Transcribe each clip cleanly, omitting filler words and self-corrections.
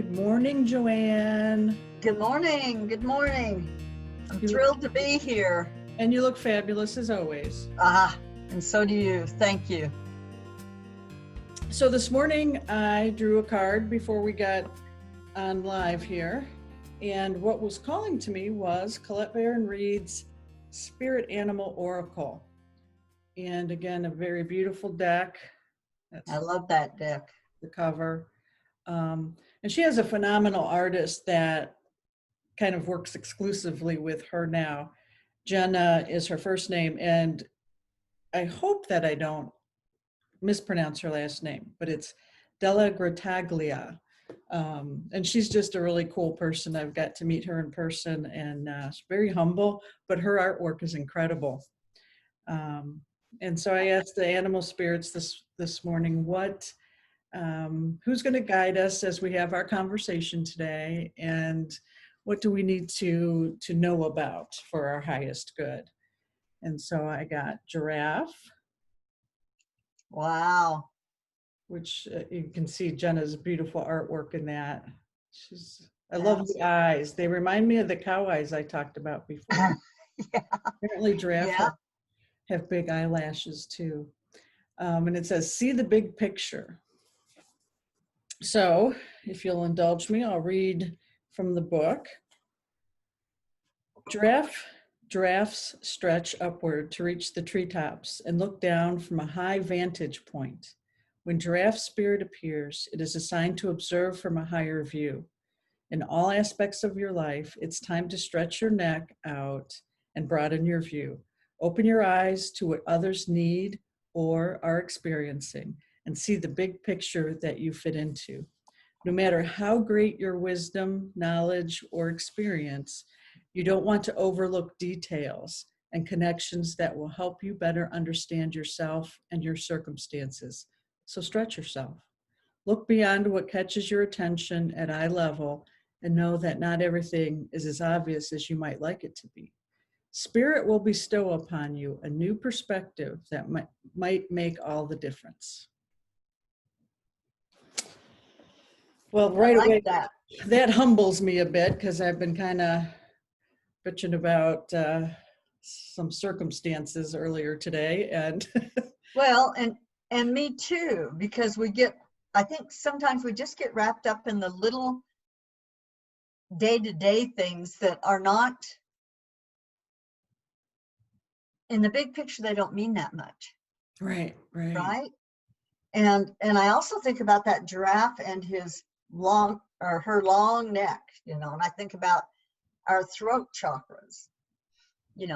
Morning, JoAnn. Good morning. Good morning. I'm You- thrilled to be here. And you look fabulous as always. And so do you. Thank you. So this morning I drew a card before we got on live here. And what was calling to me was Colette Baron Reed's Spirit Animal Oracle. And again, a very beautiful deck. That's I love that deck. the cover. And she has a phenomenal artist that kind of works exclusively with her now. Jenna is her first name, and I hope that I don't mispronounce her last name, but it's Della Grataglia. And she's just a really cool person. I've got to meet her in person, and she's very humble, but her artwork is incredible. And so I asked the animal spirits this morning, who's going to guide us as we have our conversation today, and what do we need to know about for our highest good? And so I got giraffe. Wow. Which you can see Jenna's beautiful artwork in that. I love the eyes. They remind me of the cow eyes I talked about before. Yeah. Apparently giraffes have big eyelashes too. And it says, see the big picture. So if you'll indulge me, I'll read from the book. Giraffes stretch upward to reach the treetops and look down from a high vantage point. When giraffe spirit appears, it is a sign to observe from a higher view. In all aspects of your life, it's time to stretch your neck out and broaden your view. Open your eyes to what others need or are experiencing and see the big picture that you fit into. No matter how great your wisdom, knowledge, or experience, you don't want to overlook details and connections that will help you better understand yourself and your circumstances. So stretch yourself. Look beyond what catches your attention at eye level and know that not everything is as obvious as you might like it to be. Spirit will bestow upon you a new perspective that might make all the difference. Well, right away, that humbles me a bit because I've been kind of bitching about some circumstances earlier today. And well, and me too, because I think sometimes we just get wrapped up in the little day-to-day things that are not, in the big picture, they don't mean that much. Right. And I also think about that giraffe and her long neck, and I think about our throat chakras,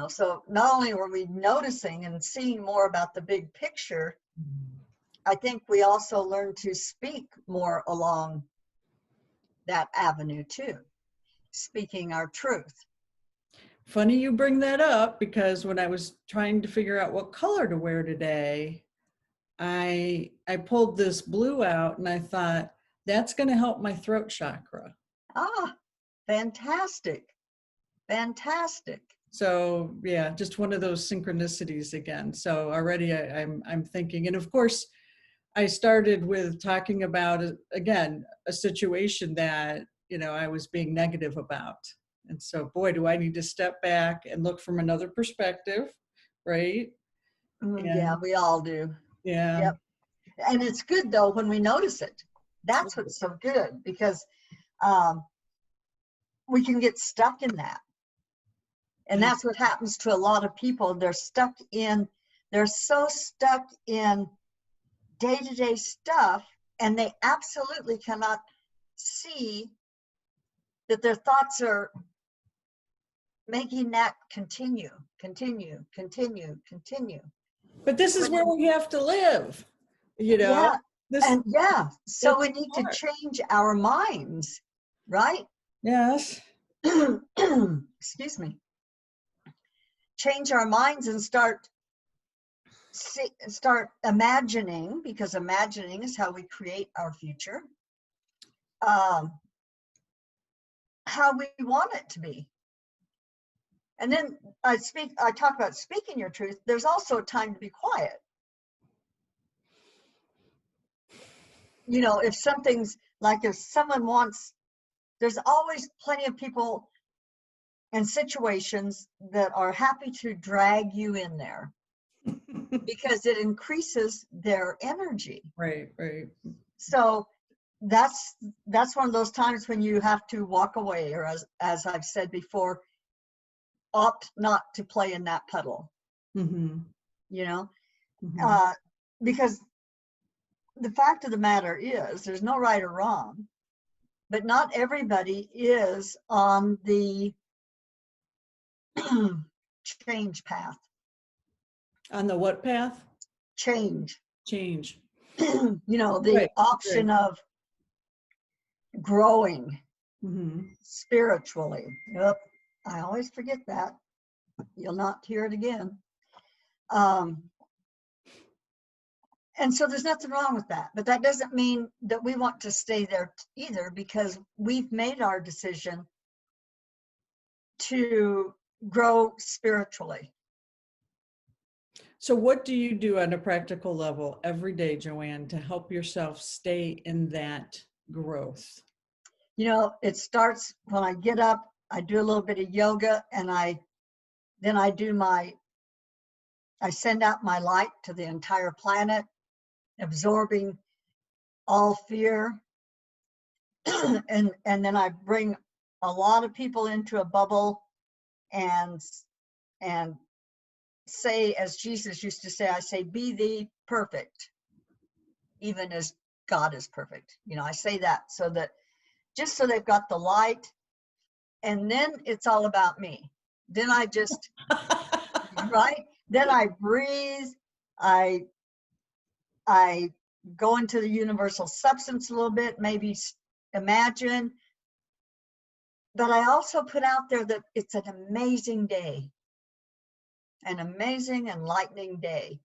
so not only were we noticing and seeing more about the big picture, I think we also learn to speak more along that avenue too, speaking our truth. Funny you bring that up, because when I was trying to figure out what color to wear today, I pulled this blue out and I thought, that's going to help my throat chakra. Fantastic. So yeah, just one of those synchronicities again. So already I'm thinking, and of course I started with talking about, again, a situation that, I was being negative about. And so, boy, do I need to step back and look from another perspective, right? Yeah, we all do. Yeah. Yep. And it's good, though, when we notice it. That's what's so good, because we can get stuck in that. And that's what happens to a lot of people. They're so stuck in day-to-day stuff, and they absolutely cannot see that their thoughts are making that continue. But this is where we have to live, Yeah. This, so we need to change our minds, right? Yes. Excuse me. Change our minds and start imagining, because imagining is how we create our future, how we want it to be. And then I talk about speaking your truth. There's also a time to be quiet. If something's like, if someone wants there's always plenty of people and situations that are happy to drag you in there because it increases their energy. Right, right. So that's one of those times when you have to walk away, or as I've said before, opt not to play in that puddle. Mm-hmm. You know, Mm-hmm. because the fact of the matter is there's no right or wrong, but not everybody is on the change path. On the what path? Change. Change. You know, the Right, option right. of growing Mm-hmm. spiritually. Yep, I always forget that. You'll not hear it again. And so there's nothing wrong with that, but that doesn't mean that we want to stay there either, because we've made our decision to grow spiritually. So what do you do on a practical level every day, JoAnn, to help yourself stay in that growth? You know, it starts when I get up, I do a little bit of yoga, and then I send out my light to the entire planet, absorbing all fear. and then I bring a lot of people into a bubble and say, as Jesus used to say, I say, be thee perfect, even as God is perfect. You know, I say that so that just so they've got the light, and then it's all about me. Then I just, right? Then I breathe. I go into the universal substance a little bit, maybe imagine. But I also put out there that it's an amazing day, an amazing, enlightening day.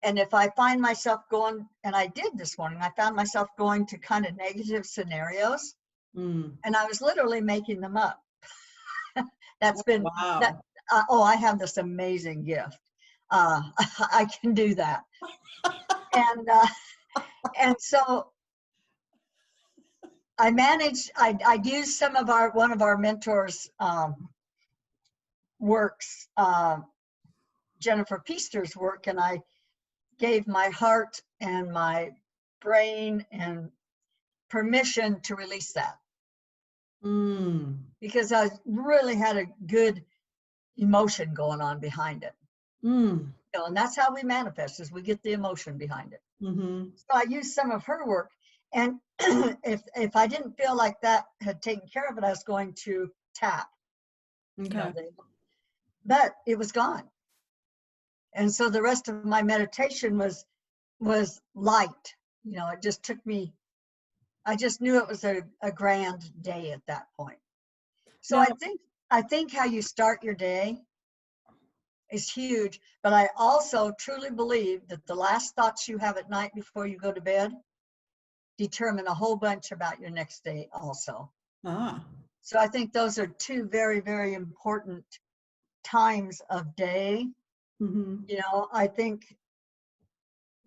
And if I find myself going, and I did this morning, I found myself going to kind of negative scenarios, and I was literally making them up. That's been that. Wow. Oh, I have this amazing gift. I can do that, and so I managed. I used some of one of our mentors' works, Jennifer Peaster's work, and I gave my heart and my brain and permission to release that, because I really had a good emotion going on behind it. You know, and that's how we manifest, is we get the emotion behind it. So I used some of her work, and if I didn't feel like that had taken care of it, I was going to tap. Okay. You know, but it was gone. And so the rest of my meditation was light. You know, it just took me, I just knew it was a grand day at that point. So Now, I think how you start your day is huge, but I also truly believe that the last thoughts you have at night before you go to bed determine a whole bunch about your next day also. So I think those are two very, very important times of day. You know, I think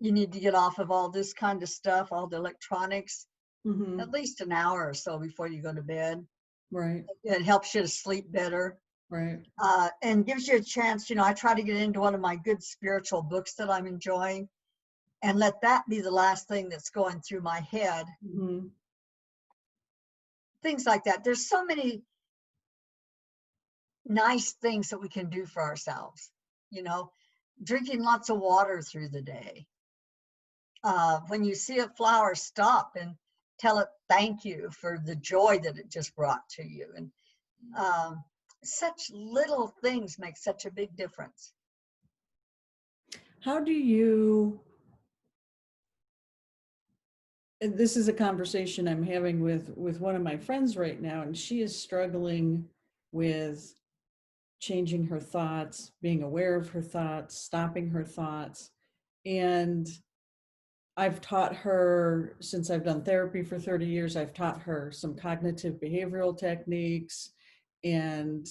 you need to get off of all this kind of stuff, all the electronics, at least an hour or so before you go to bed. Right. It helps you to sleep better. Right. And gives you a chance. You know, I try to get into one of my good spiritual books that I'm enjoying, and let that be the last thing that's going through my head. Things like that. There's so many nice things that we can do for ourselves. You know, drinking lots of water through the day. When you see a flower, stop and tell it thank you for the joy that it just brought to you. And such little things make such a big difference. How do you, and this is a conversation I'm having with one of my friends right now, and she is struggling with changing her thoughts, being aware of her thoughts, stopping her thoughts. And I've taught her, since I've done therapy for 30 years, I've taught her some cognitive behavioral techniques, and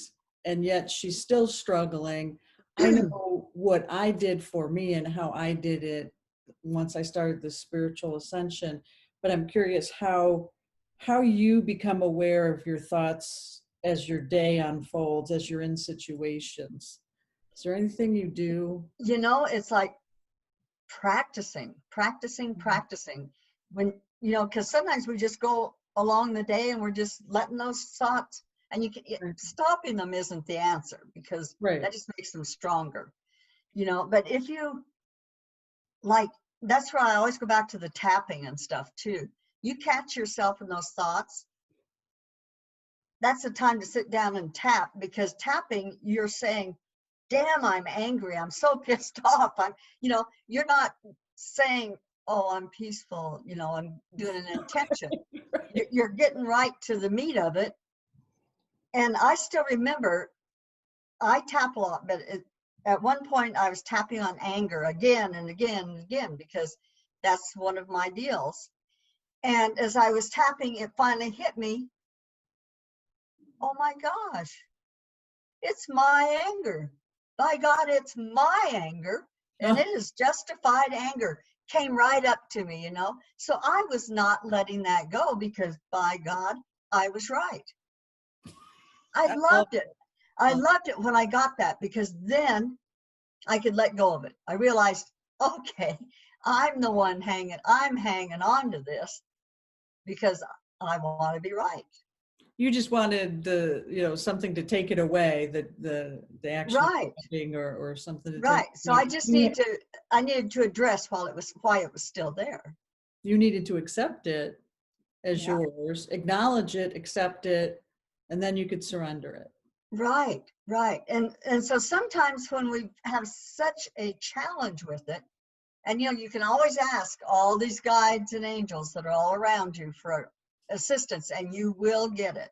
yet she's still struggling. I know what I did for me and how I did it once I started the spiritual ascension, but I'm curious, how how you become aware of your thoughts as your day unfolds, as you're in situations. Is there anything you do? You know, it's like practicing. When, you know, because sometimes we just go along the day and we're just letting those thoughts, and Right. stopping them isn't the answer, because Right. that just makes them stronger, you know. But if you, like, that's where I always go back to the tapping and stuff too. You catch yourself in those thoughts, that's the time to sit down and tap, because tapping, you're saying, damn, I'm angry, I'm so pissed off, I'm, you know, you're not saying, oh, I'm peaceful, you know, I'm doing an intention. Right. You're getting right to the meat of it. And I still remember, I tap a lot, but at one point I was tapping on anger again and again and again, because that's one of my deals. And as I was tapping, it finally hit me, oh my gosh, it's my anger. By God, it's my anger. And Oh, it is justified anger. Came right up to me, you know. So I was not letting that go, because by God, I was right. I I love loved it. I that. loved it when I got that, because then I could let go of it. I realized, okay, I'm hanging on to this because I want to be right. You just wanted something to take it away, the action of Right. tapping or something to take. Right. So I just I needed to address why it was still there. You needed to accept it as Yeah. yours, acknowledge it, accept it, and then you could surrender it. Right. Right. And so sometimes when we have such a challenge with it, and you know, you can always ask all these guides and angels that are all around you for assistance, and you will get it.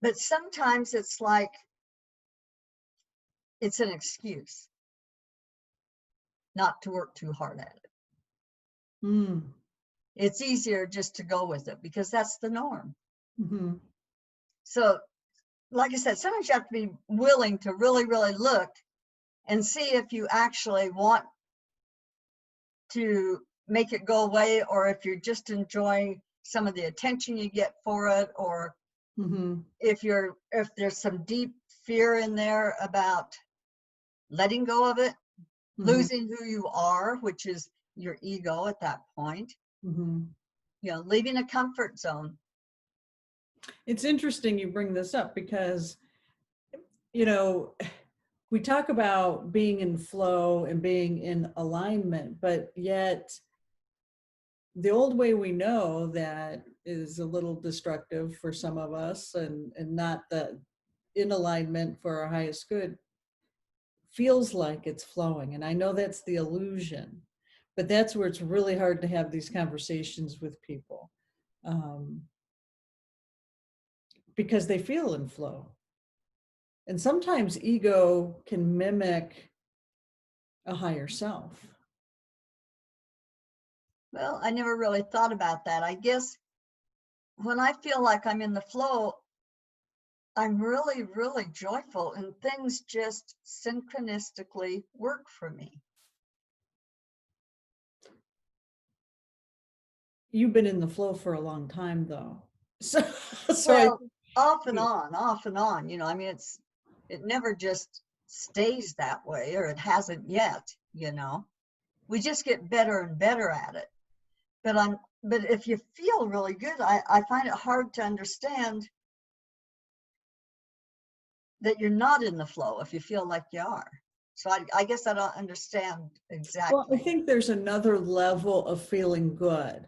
But sometimes it's like it's an excuse not to work too hard at it. Mm. It's easier just to go with it because that's the norm. Hmm. So, like I said, sometimes you have to be willing to really, really look and see if you actually want to make it go away, or if you're just enjoying some of the attention you get for it, or Hmm. if there's some deep fear in there about letting go of it, Hmm. losing who you are, which is your ego at that point, Hmm. you know, leaving a comfort zone. It's interesting you bring this up because, you know, we talk about being in flow and being in alignment, but yet the old way we know that is a little destructive for some of us, and not the in alignment for our highest good, feels like it's flowing. And I know that's the illusion, but that's where it's really hard to have these conversations with people, um, because they feel in flow. And sometimes ego can mimic a higher self. Well, I never really thought about that. I guess when I feel like I'm in the flow, I'm really, really joyful, and things just synchronistically work for me. You've been in the flow for a long time, though. So, so I, Well, off and on, you know, I mean, it never just stays that way, or it hasn't yet, you know. We just get better and better at it. But if you feel really good, I find it hard to understand that you're not in the flow if you feel like you are. So I guess I don't understand well, I exactly. think there's another level of feeling good.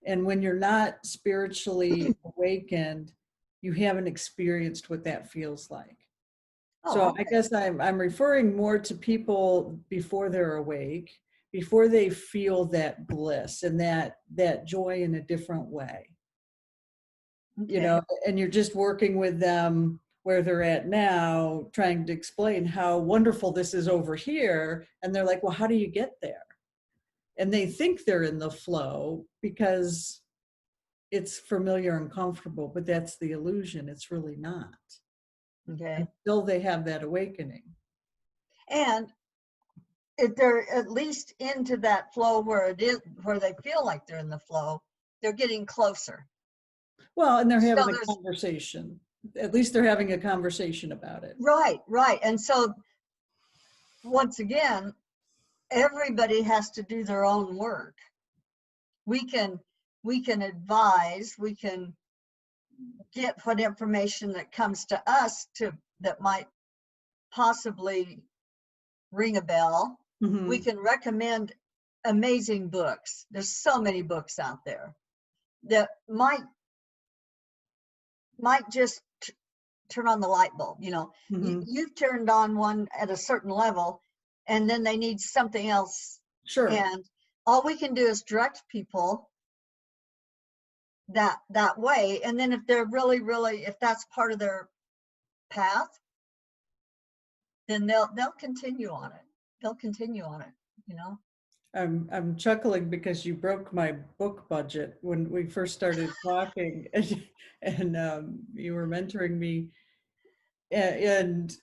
And when you're not spiritually awakened, you haven't experienced what that feels like. Oh, So I okay. guess I'm referring more to people before they're awake, before they feel that bliss and that joy in a different way. Okay. And you're just working with them where they're at now, trying to explain how wonderful this is over here. And they're like, well, how do you get there? And they think they're in the flow because it's familiar and comfortable, but that's the illusion. It's really not Okay. until they have that awakening. And if they're at least into that flow where it is, where they feel like they're in the flow, they're getting closer. Well, and they're So having a there's, conversation. At least they're having a conversation about it. right. And so once again, everybody has to do their own work. We can advise, we can get what information that comes to us that might possibly ring a bell. We Mhm. can recommend amazing books. There's so many books out there that might just turn on the light bulb. Mhm. You've turned on one at a certain level, and then they need something else, Sure. and all we can do is direct people that way. And then if they're really, if that's part of their path, then they'll continue on it. They'll continue on it, you know. I'm chuckling because you broke my book budget when we first started talking, and you were mentoring me, and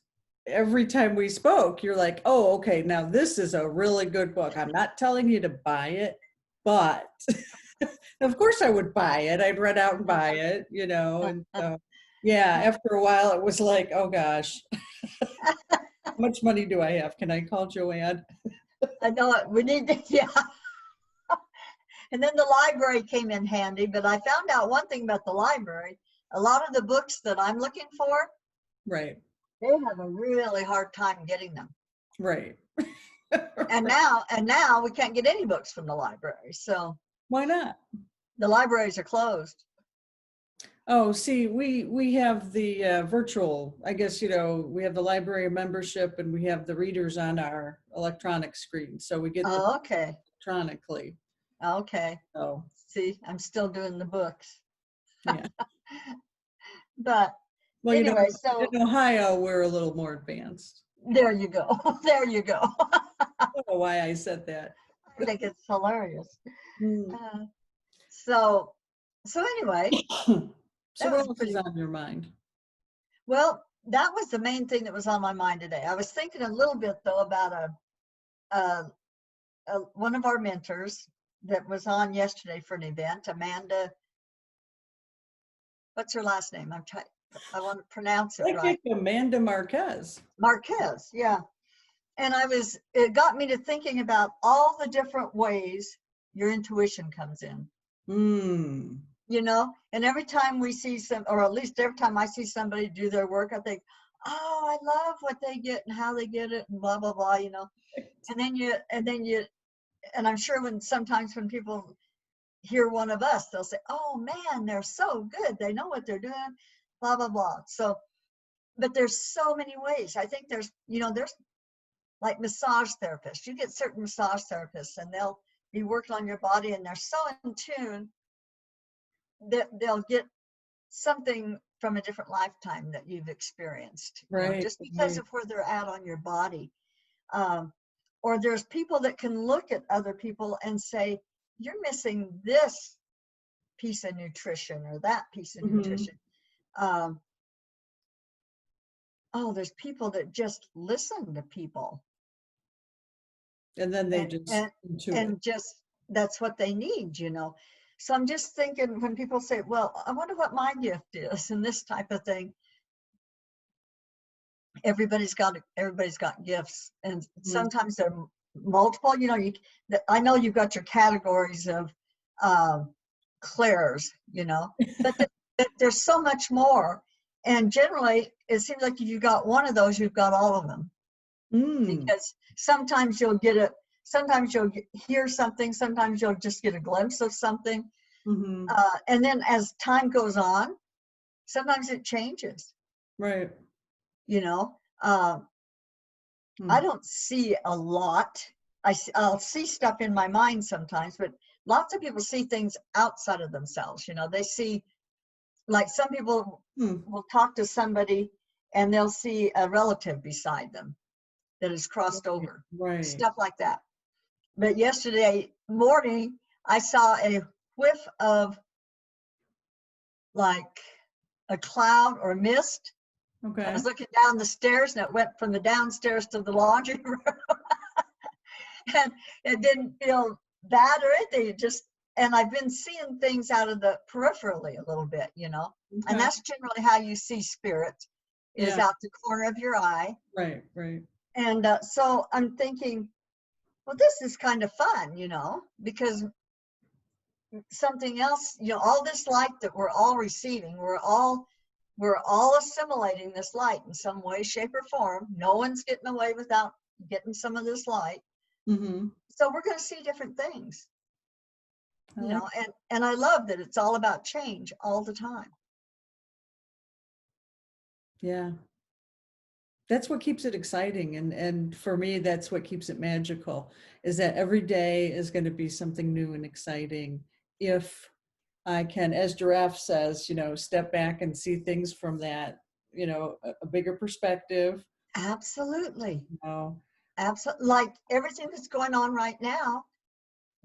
every time we spoke, you're like, "Oh, okay, now this is a really good book. I'm not telling you to buy it, but of course I would buy it. I'd run out and buy it, and so yeah, after a while it was like, oh gosh, how much money do I have? Can I call JoAnn? I know it. We need to, yeah. And then the library came in handy, but I found out one thing about the library. A lot of the books that I'm looking for, Right, they have a really hard time getting them. right. And now we can't get any books from the library. So Why not? the libraries are closed. Oh, see, we have the virtual, I guess, we have the library membership and we have the readers on our electronic screen. So we get them Oh, okay. electronically. Okay. So, See, I'm still doing the books. yeah. But Well, anyway, so in Ohio, we're a little more advanced. there you go. There you go. I don't know why I said that. I think it's hilarious. Hmm. Uh, so anyway, So that what was else is pretty on your mind? well. That was the main thing that was on my mind today. I was thinking a little bit though about a one of our mentors that was on yesterday for an event, Amanda. What's her last name? I want to pronounce it I right. think Amanda Marquez. Marquez, yeah. And it got me to thinking about all the different ways your intuition comes in, Hmm. and every time we see or at least every time I see somebody do their work, I think, oh, I love what they get and how they get it and blah, blah, blah, and and I'm sure sometimes when people hear one of us, they'll say, oh man, they're so good. They know what they're doing, blah, blah, blah. So, but there's so many ways. I think there's like massage therapists. You get certain massage therapists and they'll be working on your body and they're so in tune that they'll get something from a different lifetime that you've experienced, Right, just because right. of where they're at on your body. Or there's people that can look at other people and say, you're missing this piece of nutrition or that piece of Mhm. nutrition. There's people that just listen to people And then they and just and intuit. and just that's what they need. So I'm just thinking when people say, well, I wonder what my gift is and this type of thing. Everybody's got gifts, and Mhm. sometimes they're multiple. I know you've got your categories of clairs, but there's so much more. And generally it seems like if you got one of those, you've got all of them, Mm. because sometimes you'll get it, sometimes you'll hear something, sometimes you'll just get a glimpse of something, Mhm. and then as time goes on, sometimes it changes. Right. you know uh, I Hmm. don't see a lot. I'll see stuff in my mind sometimes, but lots of people see things outside of themselves. They see, like, some people Hmm. will talk to somebody and they'll see a relative beside them that has crossed Right. over, Right. stuff like that. But yesterday morning, I saw a whiff of, like, a cloud or mist. I Okay. was looking down the stairs and it went from the downstairs to the laundry room. And it didn't feel bad or anything. It just and I've been seeing things out of the peripherally a little bit, you know, and Okay. that's generally how you see spirit, is Yeah. out the corner of your eye. Right. Right. And so I'm thinking, well, this is kind of fun, you know, because something else, you know, all this light that we're all receiving, we're all assimilating this light in some way, shape, or form. No one's getting away without getting some of this light. Mm-hmm. So we're going to see different things, I you like. know, and I love that it's all about change all the time. Yeah. That's what keeps it exciting, and for me that's what keeps it magical, is that every day is going to be something new and exciting if I can, as Giraffe says, you know, step back and see things from that, you know, a bigger perspective. Absolutely. You know. Absolutely. Like everything that's going on right now,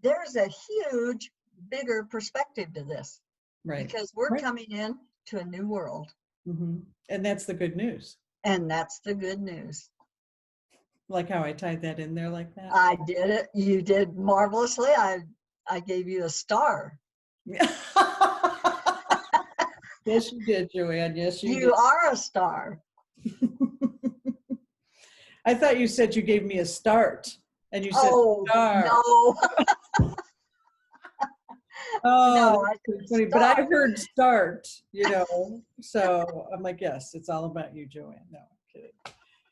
there's a huge, bigger perspective to this, Right. because we're Right. coming in to a new world. Mm-hmm. And that's the good news. And that's the good news. Like how I tied that in there like that. I did it. You did marvelously. I gave you a star. Yes, you did, JoAnn. Yes, you did. You are a star. I thought you said you gave me a start, and you said Oh, star. no. Oh, No, I that's said funny. But I star. heard start, you know. So I'm like, yes, it's all about you, JoAnn. No, I'm kidding.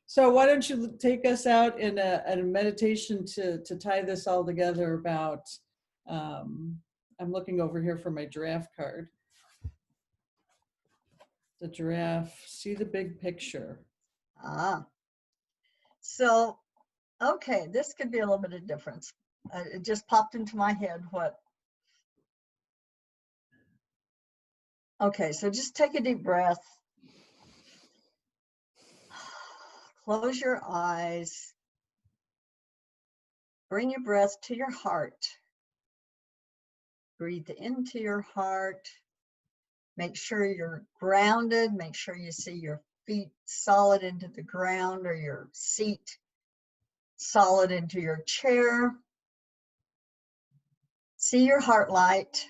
So why don't you take us out in a meditation to tie this all together about, I'm looking over here for my giraffe card. The giraffe, see the big picture. Ah. So, okay, this could be a little bit of difference. It just popped into my head what. Okay, so just take a deep breath. Close your eyes. Bring your breath to your heart. Breathe into your heart. Make sure you're grounded. Make sure you see your feet solid into the ground, or your seat solid into your chair. See your heart light.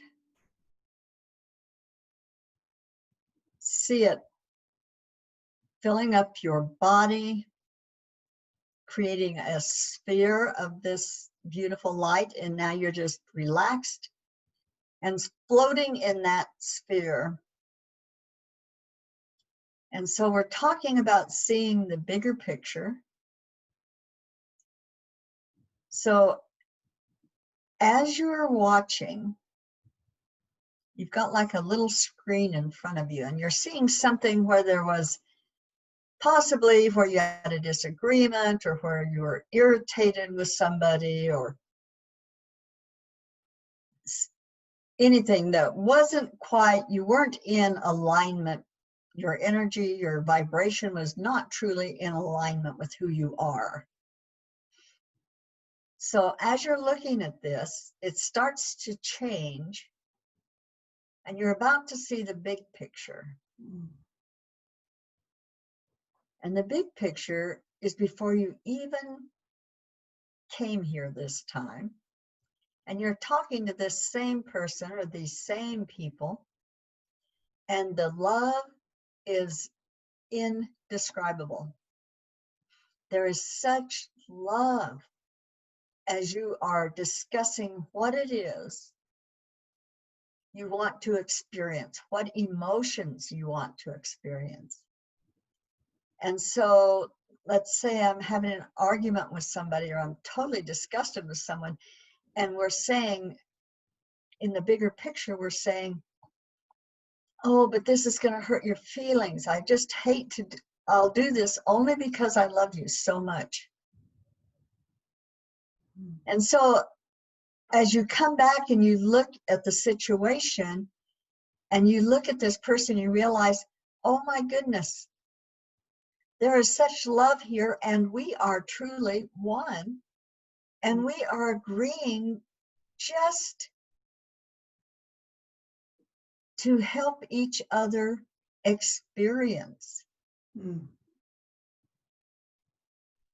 See it filling up your body, creating a sphere of this beautiful light. And now you're just relaxed and floating in that sphere. And so we're talking about seeing the bigger picture. So as you're watching, you've got like a little screen in front of you, and you're seeing something where there was possibly where you had a disagreement, or where you were irritated with somebody, or anything that wasn't quite, you weren't in alignment. Your energy, your vibration was not truly in alignment with who you are. So as you're looking at this, it starts to change, and you're about to see the big picture. And the big picture is before you even came here this time. And you're talking to this same person or these same people, and the love is indescribable. There is such love as you are discussing what it is you want to experience, what emotions you want to experience. And so let's say I'm having an argument with somebody, or I'm totally disgusted with someone, and we're saying, in the bigger picture, we're saying, oh, but this is going to hurt your feelings. I just hate to, I'll do this only because I love you so much. And so as you come back and you look at the situation, and you look at this person, you realize, oh my goodness, there is such love here, and we are truly one, and we are agreeing just to help each other experience.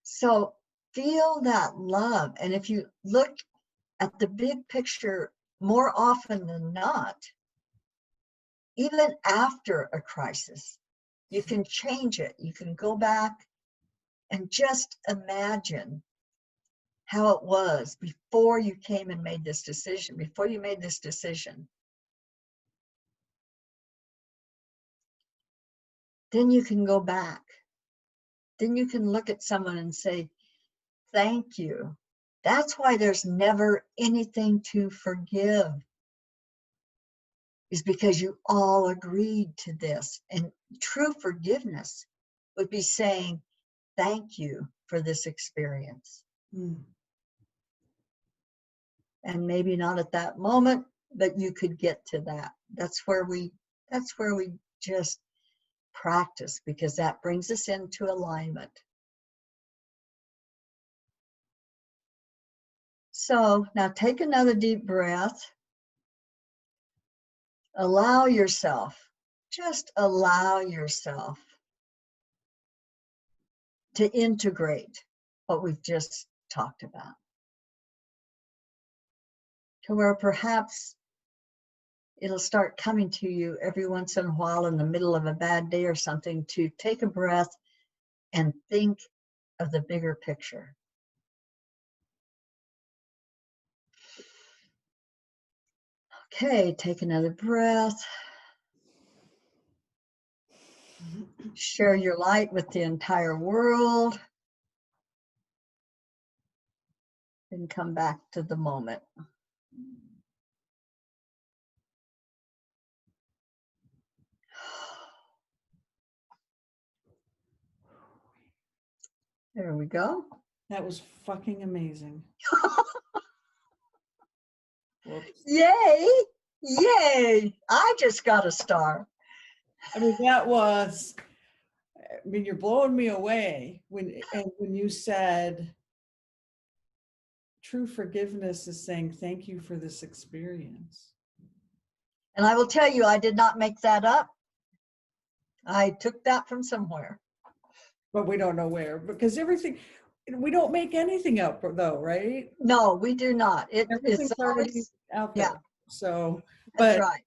So feel that love. And if you look at the big picture more often than not, even after a crisis, you can change it. You can go back and just imagine how it was before you came and made this decision, before you made this decision. Then you can go back. Then you can look at someone and say, thank you. That's why there's never anything to forgive, is because you all agreed to this. And true forgiveness would be saying, thank you for this experience. And maybe not at that moment, but you could get to that. That's where we just practice, because that brings us into alignment. So now take another deep breath. Allow yourself, just allow yourself to integrate what we've just talked about. To where perhaps it'll start coming to you every once in a while in the middle of a bad day or something, to take a breath and think of the bigger picture. Okay, take another breath. Share your light with the entire world. And come back to the moment. There we go. That was fucking amazing. Yay! Yay! I just got a star. I mean, you're blowing me away when you said true forgiveness is saying thank you for this experience. And I will tell you, I did not make that up. I took that from somewhere. But we don't know where, because we don't make anything up though, right? No, we do not. Everything's It's already always out there. Yeah. So, That's but right.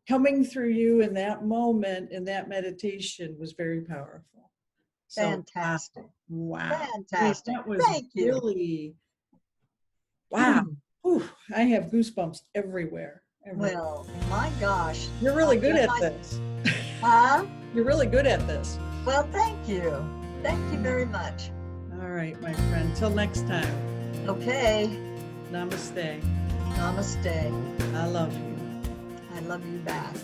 Coming through you in that moment, in that meditation, was very powerful. So, Fantastic. Wow. Fantastic. That was Thank you. really, wow. Ooh, I have goosebumps everywhere. Well, my gosh. You're really good at this. Huh? You're really good at this. Well, thank you. Thank you very much. All right, my friend. Till next time. Okay. Namaste. Namaste. I love you. I love you back.